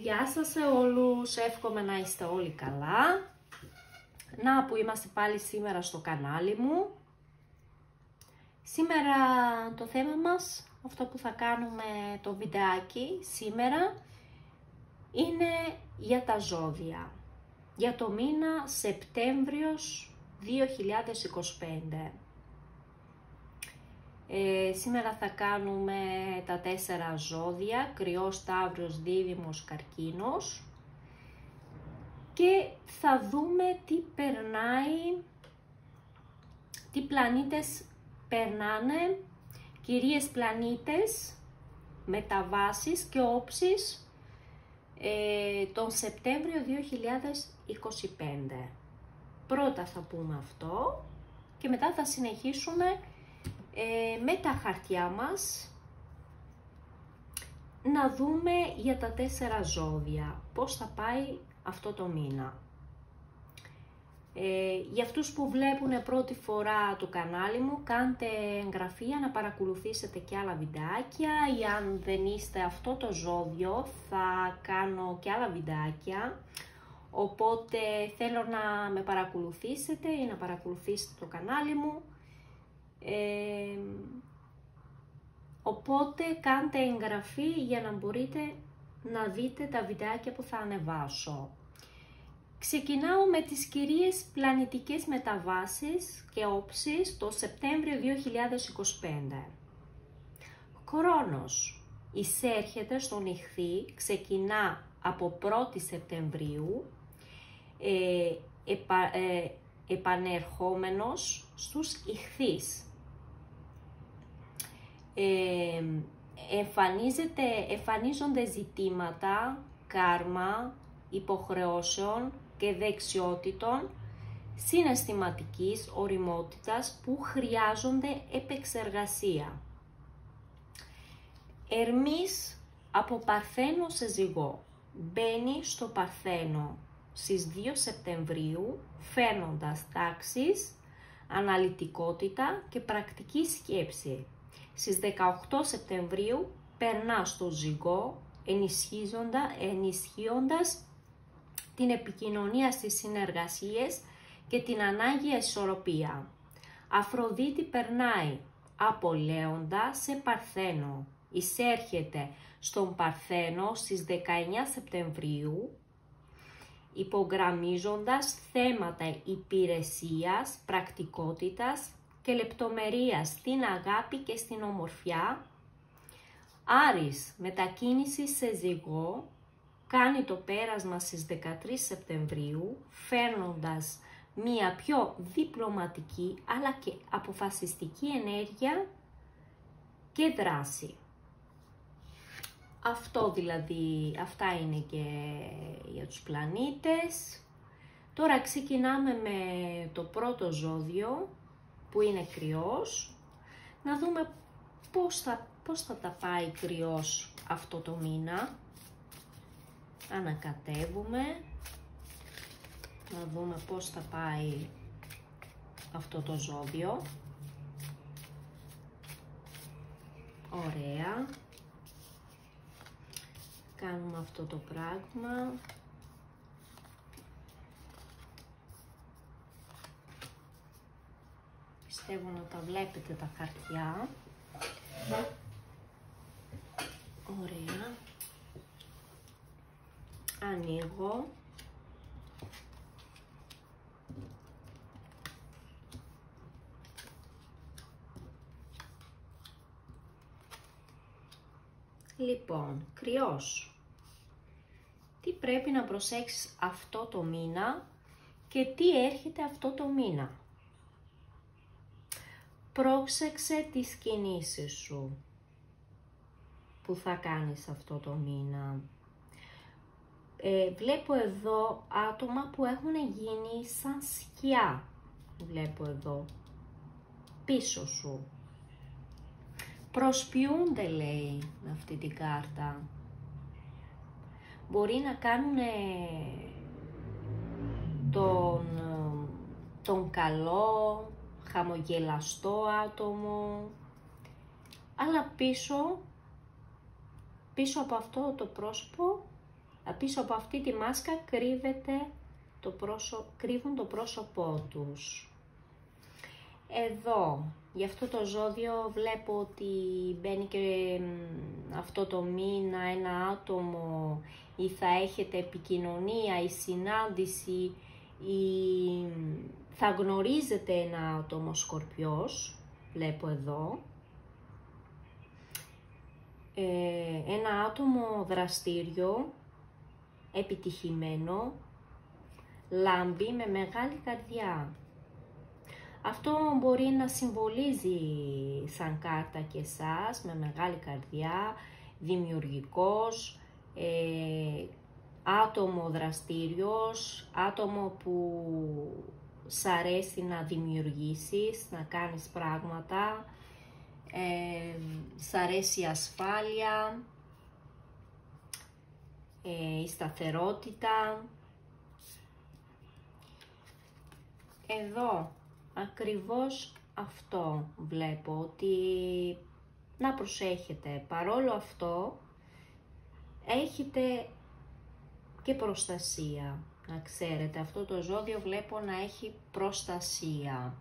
Γεια σας σε όλους, εύχομαι να είστε όλοι καλά. Να που είμαστε πάλι σήμερα στο κανάλι μου. Σήμερα το θέμα μας, αυτό που θα κάνουμε το βιντεάκι σήμερα, είναι για τα ζώδια. Για το μήνα Σεπτέμβριος 2025. Σήμερα θα κάνουμε τα 4 ζώδια, Κρυός, Ταύρος, Δίδυμος, Καρκίνος, και θα δούμε τι περνάει, τι πλανήτες περνάνε, κυρίες πλανήτες, μεταβάσεις και όψεις τον Σεπτέμβριο 2025. Πρώτα θα πούμε αυτό και μετά θα συνεχίσουμε με τα χαρτιά μας να δούμε για τα 4 ζώδια πώς θα πάει αυτό το μήνα. Για αυτούς που βλέπουν πρώτη φορά το κανάλι μου, κάντε εγγραφή να παρακολουθήσετε και άλλα βιντεάκια, ή αν δεν είστε αυτό το ζώδιο θα κάνω και άλλα βιντεάκια, οπότε θέλω να με παρακολουθήσετε ή να παρακολουθήσετε το κανάλι μου. Οπότε κάντε εγγραφή για να μπορείτε να δείτε τα βιντεάκια που θα ανεβάσω. Ξεκινάω με τις κυρίες πλανητικές μεταβάσεις και όψεις το Σεπτέμβριο 2025. Χρόνος εισέρχεται στον Ιχθύ, ξεκινά από 1η Σεπτεμβρίου, επανερχόμενος στους Ιχθύς. Εμφανίζονται ζητήματα, κάρμα, υποχρεώσεων και δεξιότητων συναισθηματικής ωριμότητας που χρειάζονται επεξεργασία. Ερμής από Παρθένο σε Ζυγό μπαίνει στο Παρθένο στις 2 Σεπτεμβρίου, φέρνοντας τάξεις, αναλυτικότητα και πρακτική σκέψη. Στις 18 Σεπτεμβρίου περνά στο Ζυγό, ενισχύοντας την επικοινωνία στις συνεργασίες και την ανάγκη ισορροπία. Αφροδίτη περνάει από Λέοντα σε Παρθένο. Εισέρχεται στον Παρθένο στις 19 Σεπτεμβρίου, υπογραμμίζοντας θέματα υπηρεσίας, πρακτικότητας και λεπτομερίας στην αγάπη και στην ομορφιά. Άρης μετακίνηση σε Ζυγό, κάνει το πέρασμα στις 13 Σεπτεμβρίου, φέρνοντας μία πιο διπλωματική αλλά και αποφασιστική ενέργεια και δράση. Αυτό δηλαδή, αυτά είναι και για τους πλανήτες. Τώρα ξεκινάμε με το πρώτο ζώδιο που είναι Κρυός. Να δούμε πώς θα τα πάει Κρυός αυτό το μήνα. Ανακατεύουμε, να δούμε πώς θα πάει αυτό το ζώδιο. Ωραία. Κάνουμε αυτό το πράγμα. Πιστεύω να τα βλέπετε τα χαρτιά. Ωραία. Ανοίγω. Λοιπόν, Κρυός. Τι πρέπει να προσέξεις αυτό το μήνα και τι έρχεται αυτό το μήνα. Πρόσεξε τις κινήσεις σου που θα κάνεις αυτό το μήνα. Βλέπω εδώ άτομα που έχουν γίνει σαν σκιά. Βλέπω εδώ πίσω σου. Προσποιούνται, λέει, με αυτή την κάρτα. Μπορεί να κάνουν τον καλό, χαμογελαστό άτομο, αλλά πίσω από αυτό το πρόσωπο Πίσω από αυτή τη μάσκα κρύβουν το πρόσωπό τους. Εδώ, για αυτό το ζώδιο βλέπω ότι μπαίνει και αυτό το μήνα ένα άτομο ή θα έχετε επικοινωνία ή συνάντηση ή θα γνωρίζετε ένα άτομο Σκορπιός, βλέπω εδώ. Ένα άτομο δραστήριο, επιτυχημένο, λάμπει με μεγάλη καρδιά. Αυτό μπορεί να συμβολίζει σαν κάρτα και εσάς, με μεγάλη καρδιά, δημιουργικός, άτομο δραστήριος, άτομο που σ' αρέσει να δημιουργήσεις, να κάνεις πράγματα, σ' αρέσει η ασφάλεια, η σταθερότητα. Εδώ ακριβώς αυτό βλέπω, ότι να προσέχετε. Παρόλο αυτό έχετε και προστασία, να ξέρετε. Αυτό το ζώδιο βλέπω να έχει προστασία.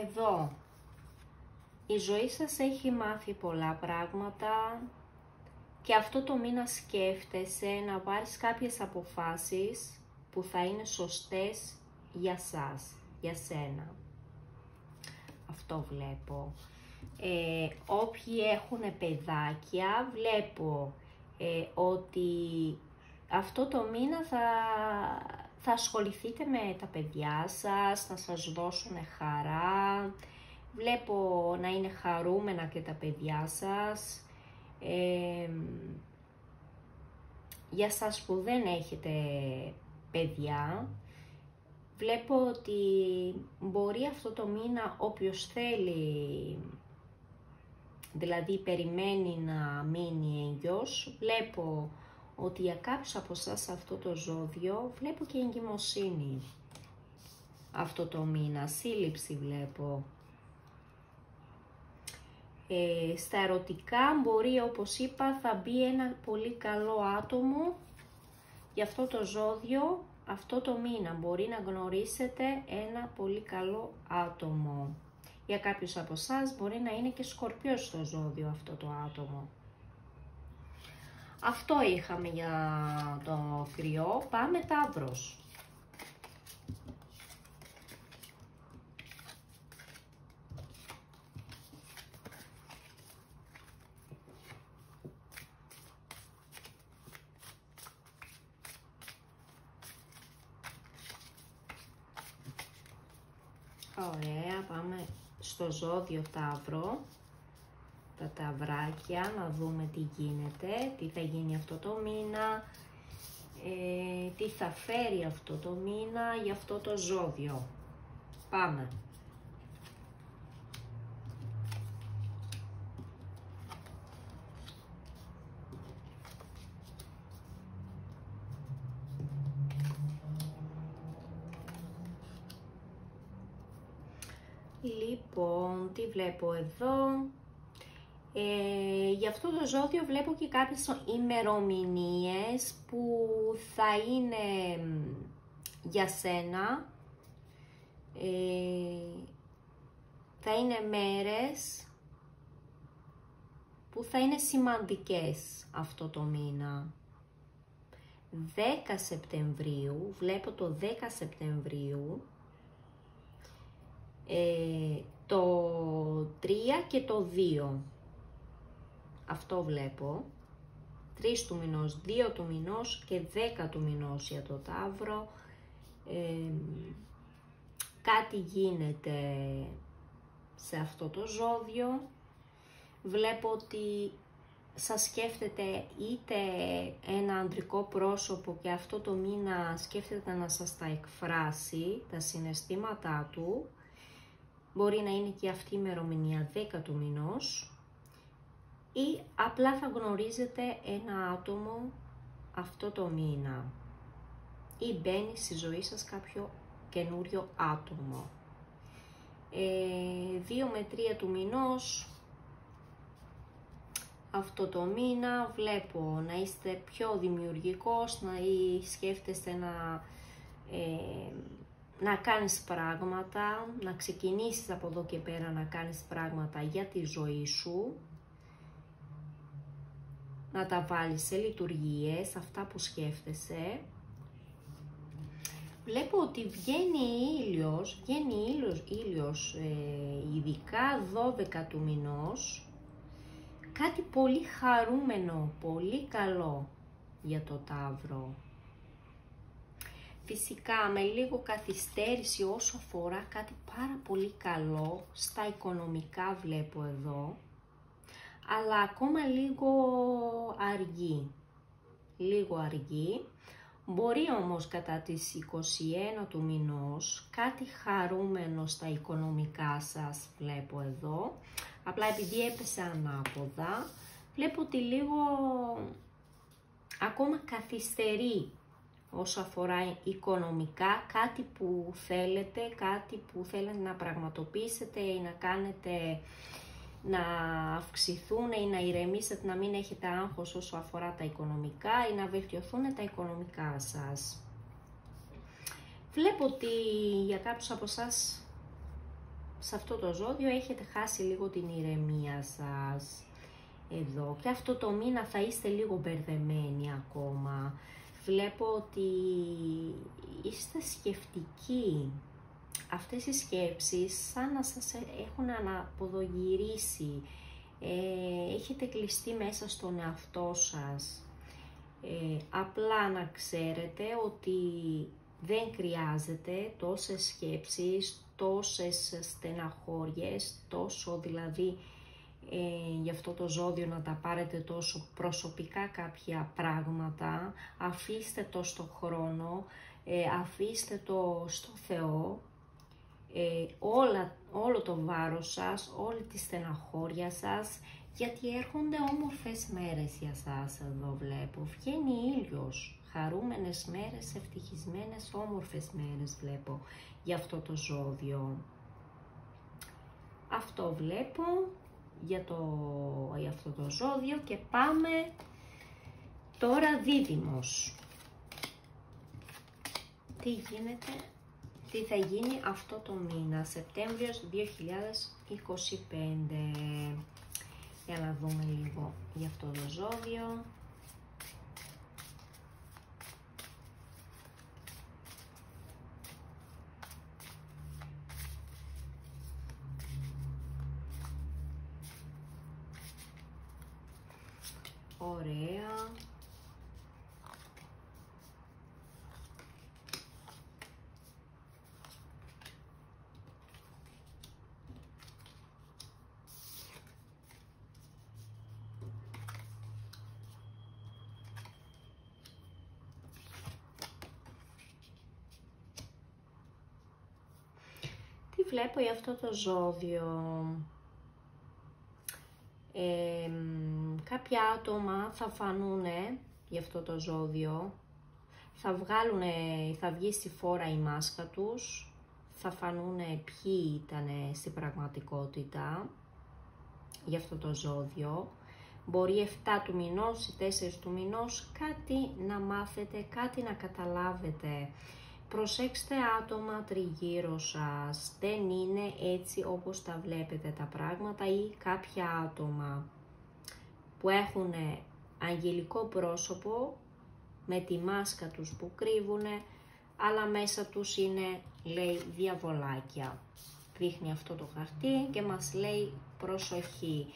Εδώ η ζωή σας έχει μάθει πολλά πράγματα και αυτό το μήνα σκέφτεσαι να πάρεις κάποιες αποφάσεις που θα είναι σωστές για σας, για σένα. Αυτό βλέπω. Όποιοι έχουν παιδάκια, βλέπω ότι αυτό το μήνα θα ασχοληθείτε με τα παιδιά σας, θα σας δώσουν χαρά. Βλέπω να είναι χαρούμενα και τα παιδιά σας. Για σας που δεν έχετε παιδιά, βλέπω ότι μπορεί αυτό το μήνα όποιος θέλει, δηλαδή περιμένει να μείνει έγκυος, βλέπω ότι για κάποιους από εσάς αυτό το ζώδιο βλέπω και εγκυμοσύνη αυτό το μήνα, σύλληψη βλέπω. Στα ερωτικά μπορεί, όπως είπα, θα μπει ένα πολύ καλό άτομο για αυτό το ζώδιο. Αυτό το μήνα μπορεί να γνωρίσετε ένα πολύ καλό άτομο. Για κάποιους από εσάς μπορεί να είναι και Σκορπιός στο ζώδιο αυτό το άτομο. Αυτό είχαμε για το κρυό. Πάμε Ταύρος. Ωραία, πάμε στο ζώδιο Ταύρο, τα ταυράκια, να δούμε τι γίνεται, τι θα γίνει αυτό το μήνα, τι θα φέρει αυτό το μήνα για αυτό το ζώδιο. Πάμε. Λοιπόν, τι βλέπω εδώ, για αυτό το ζώδιο βλέπω και κάποιες ημερομηνίες που θα είναι για σένα, θα είναι μέρες που θα είναι σημαντικές αυτό το μήνα. 10 Σεπτεμβρίου, βλέπω το 10 Σεπτεμβρίου, το 3 και το 2, αυτό βλέπω, 3 του μηνός, 2 του μηνός και 10 του μηνός για το Ταύρο. Κάτι γίνεται σε αυτό το ζώδιο, βλέπω ότι σας σκέφτεται είτε ένα ανδρικό πρόσωπο και αυτό το μήνα σκέφτεται να σας τα εκφράσει, τα συναισθήματά του. Μπορεί να είναι και αυτή η ημερομηνία 10 του μηνός ή απλά θα γνωρίζετε ένα άτομο αυτό το μήνα ή μπαίνει στη ζωή σας κάποιο καινούριο άτομο. 2 με 3 του μηνός αυτό το μήνα βλέπω να είστε πιο δημιουργικός, να σκέφτεστε να κάνεις πράγματα, να ξεκινήσεις από εδώ και πέρα να κάνεις πράγματα για τη ζωή σου, να τα βάλεις σε λειτουργίες, αυτά που σκέφτεσαι. Βλέπω ότι βγαίνει ήλιος, ειδικά 12 του μηνός, κάτι πολύ χαρούμενο, πολύ καλό για το Ταύρο. Φυσικά με λίγο καθυστέρηση όσο αφορά κάτι πάρα πολύ καλό, στα οικονομικά βλέπω εδώ, αλλά ακόμα λίγο αργή. Μπορεί όμως κατά τις 21 του μηνός κάτι χαρούμενο στα οικονομικά σας βλέπω εδώ. Απλά επειδή έπεσε ανάποδα, βλέπω ότι λίγο ακόμα καθυστερεί όσο αφορά οικονομικά, κάτι που θέλετε να πραγματοποιήσετε ή να κάνετε να αυξηθούν ή να ηρεμήσετε, να μην έχετε άγχος όσο αφορά τα οικονομικά ή να βελτιωθούν τα οικονομικά σας. Βλέπω ότι για κάποιους από εσάς σε αυτό το ζώδιο έχετε χάσει λίγο την ηρεμία σας εδώ και αυτό το μήνα θα είστε λίγο μπερδεμένοι ακόμα. Βλέπω ότι είστε σκεφτικοί. Αυτές οι σκέψεις σαν να σας έχουν αναποδογυρίσει. Έχετε κλειστεί μέσα στον εαυτό σας. Απλά να ξέρετε ότι δεν χρειάζεται τόσες σκέψεις, τόσες στεναχώριες, τόσο δηλαδή για αυτό το ζώδιο να τα πάρετε τόσο προσωπικά κάποια πράγματα. Αφήστε το στο χρόνο, αφήστε το στο Θεό, όλο το βάρος σας, όλη τη στεναχώρια σας, γιατί έρχονται όμορφες μέρες για σας εδώ βλέπω. Βγαίνει ήλιος, χαρούμενες μέρες, ευτυχισμένες, όμορφες μέρες βλέπω για αυτό το ζώδιο. Αυτό βλέπω για αυτό το ζώδιο και πάμε τώρα Δίδυμος. Τι θα γίνει αυτό το μήνα, Σεπτέμβριος 2025. Για να δούμε λίγο για αυτό το ζώδιο. Ωραία. Τι βλέπω για αυτό το ζώδιο. Κάποια άτομα θα φανούνε για αυτό το ζώδιο, θα βγει στη φόρα η μάσκα τους, θα φανούνε ποιοι ήταν στην πραγματικότητα για αυτό το ζώδιο. Μπορεί 7 του μηνός ή 4 του μηνός κάτι να μάθετε, κάτι να καταλάβετε. Προσέξτε άτομα τριγύρω σας, δεν είναι έτσι όπως τα βλέπετε τα πράγματα, ή κάποια άτομα που έχουν αγγελικό πρόσωπο με τη μάσκα τους που κρύβουνε, αλλά μέσα τους είναι, λέει, διαβολάκια. Δείχνει αυτό το χαρτί και μας λέει προσοχή.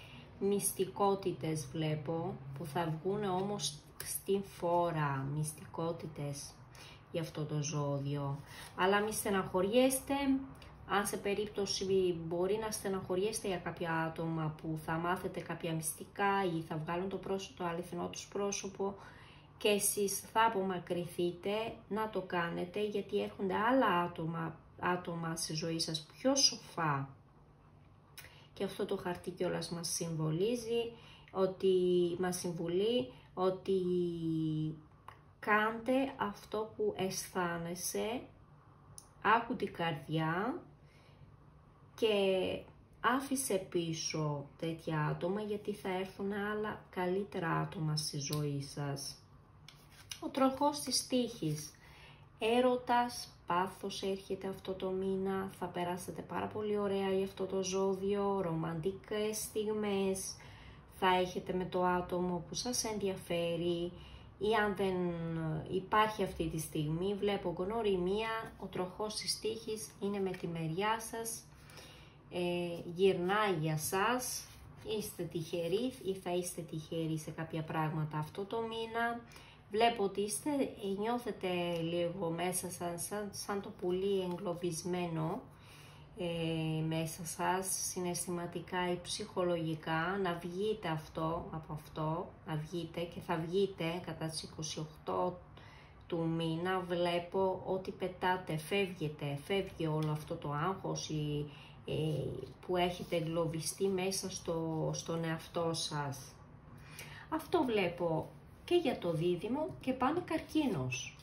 Μυστικότητες βλέπω που θα βγουν όμως στην φόρα, μυστικότητες για αυτό το ζώδιο. Αλλά μη στεναχωριέστε, αν σε περίπτωση μπορεί να στεναχωριέστε για κάποια άτομα που θα μάθετε κάποια μυστικά ή θα βγάλουν το αληθινό τους πρόσωπο και εσείς θα απομακρυνθείτε, να το κάνετε, γιατί έρχονται άλλα άτομα στη ζωή σας πιο σοφά. Και αυτό το χαρτί κιόλας μας συμβολίζει, μας συμβουλεί ότι κάντε αυτό που αισθάνεσαι, άκου την καρδιά και άφησε πίσω τέτοια άτομα, γιατί θα έρθουν άλλα καλύτερα άτομα στη ζωή σας. Ο τροχός της τύχης. Έρωτας, πάθος έρχεται αυτό το μήνα, θα περάσετε πάρα πολύ ωραία για αυτό το ζώδιο, ρομαντικές στιγμές θα έχετε με το άτομο που σας ενδιαφέρει, ή αν δεν υπάρχει αυτή τη στιγμή, βλέπω γνωριμία, ο τροχός της τύχης είναι με τη μεριά σας, γυρνάει για σας, είστε τυχεροί ή θα είστε τυχεροί σε κάποια πράγματα αυτό το μήνα. Βλέπω ότι νιώθετε λίγο μέσα σαν το πουλί εγκλωβισμένο μέσα σας, συναισθηματικά ή ψυχολογικά, να βγείτε από αυτό, να βγείτε και θα βγείτε κατά τις 28 του μήνα. Βλέπω ότι πετάτε, φεύγει όλο αυτό το άγχος που έχετε εγκλωβιστεί μέσα στον εαυτό σας. Αυτό βλέπω και για το δίδυμο και πάμε καρκίνος.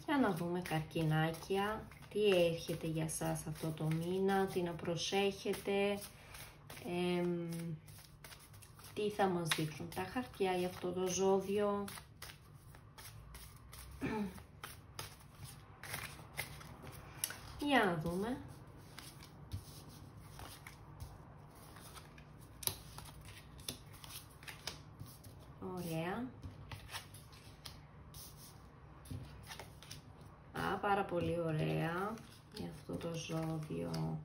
Για να δούμε καρκινάκια, τι έρχεται για σας αυτό το μήνα, τι να προσέχετε, τι θα μας δείξουν τα χαρτιά για αυτό το ζώδιο. Για να δούμε. Ωραία. Πάρα πολύ ωραία για αυτό το ζώδιο.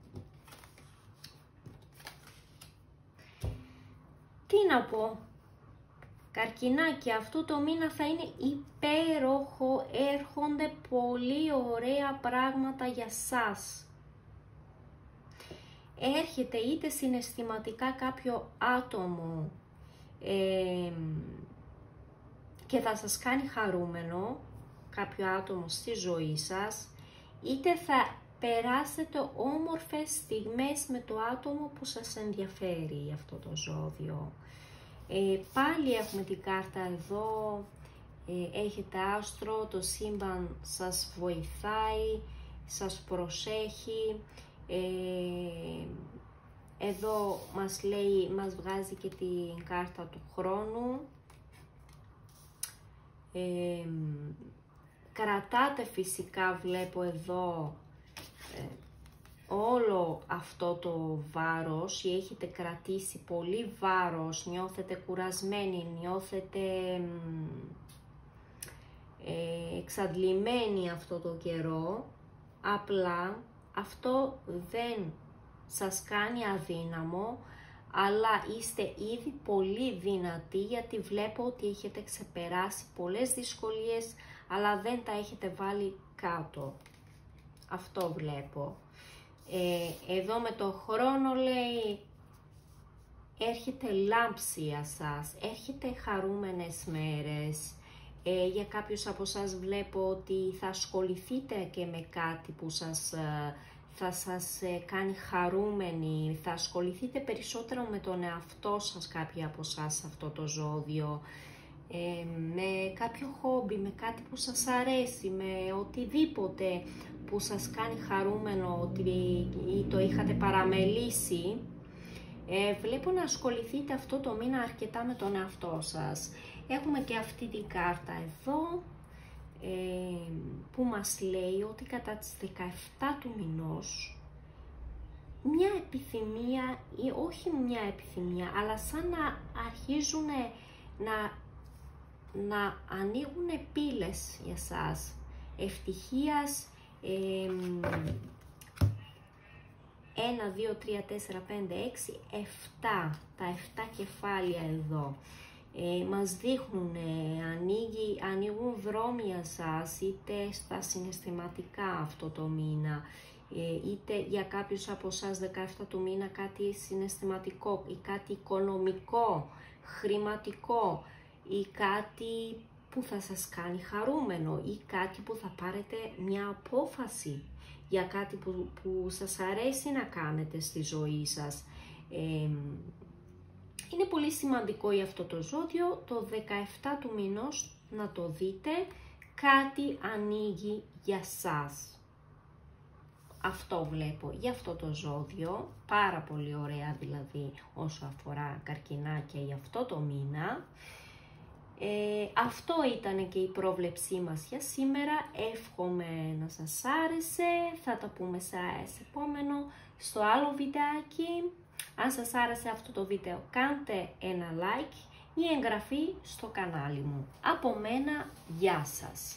Τι να πω, καρκινάκια, αυτό το μήνα θα είναι υπέροχο, έρχονται πολύ ωραία πράγματα για σας. Έρχεται είτε συναισθηματικά κάποιο άτομο και θα σας κάνει χαρούμενο, κάποιο άτομο στη ζωή σας, είτε θα περάσετε όμορφες στιγμές με το άτομο που σας ενδιαφέρει αυτό το ζώδιο. Πάλι έχουμε την κάρτα εδώ, έχετε άστρο, το σύμπαν σας βοηθάει, σας προσέχει. Εδώ μας λέει, μας βγάζει και την κάρτα του χρόνου. Κρατάτε φυσικά, βλέπω εδώ, όλο αυτό το βάρος, ή έχετε κρατήσει πολύ βάρος, νιώθετε κουρασμένοι, νιώθετε εξαντλημένοι αυτό το καιρό. Απλά αυτό δεν σας κάνει αδύναμο, αλλά είστε ήδη πολύ δυνατοί, γιατί βλέπω ότι έχετε ξεπεράσει πολλές δυσκολίες, αλλά δεν τα έχετε βάλει κάτω. Αυτό βλέπω. Εδώ με το χρόνο λέει, έρχεται λάμψη για σας, έρχεται χαρούμενες μέρες. Για κάποιους από σας βλέπω ότι θα ασχοληθείτε και με κάτι που θα σας κάνει χαρούμενοι, θα ασχοληθείτε περισσότερο με τον εαυτό σας, κάποιοι από σας αυτό το ζώδιο, με κάποιο χόμπι, με κάτι που σας αρέσει, με οτιδήποτε που σας κάνει χαρούμενο, ότι το είχατε παραμελήσει. Βλέπω να ασχοληθείτε αυτό το μήνα αρκετά με τον εαυτό σας. Έχουμε και αυτή την κάρτα εδώ, που μας λέει ότι κατά τις 17 του μηνός μια επιθυμία, ή όχι μια επιθυμία, αλλά σαν να αρχίζουν να ανοίγουν πύλες για σας ευτυχίας. 1, 2, 3, 4, 5, 6, 7, τα 7 κεφάλια εδώ. Μας δείχνουν, ανοίγουν δρόμοι για σας, είτε στα συναισθηματικά αυτό το μήνα, είτε για κάποιους από εσάς 17 του μήνα κάτι συναισθηματικό ή κάτι οικονομικό, χρηματικό, ή κάτι που θα σας κάνει χαρούμενο, ή κάτι που θα πάρετε μια απόφαση για κάτι που σας αρέσει να κάνετε στη ζωή σας. Είναι πολύ σημαντικό για αυτό το ζώδιο, το 17 του μηνός να το δείτε, κάτι ανοίγει για σας. Αυτό βλέπω για αυτό το ζώδιο, πάρα πολύ ωραία δηλαδή όσο αφορά καρκινάκια για αυτό το μήνα. Αυτό ήταν και η πρόβλεψή μας για σήμερα. Εύχομαι να σας άρεσε. Θα τα πούμε σε επόμενο, στο άλλο βιντεάκι. Αν σας άρεσε αυτό το βίντεο, κάντε ένα like ή εγγραφή στο κανάλι μου. Από μένα, γεια σας!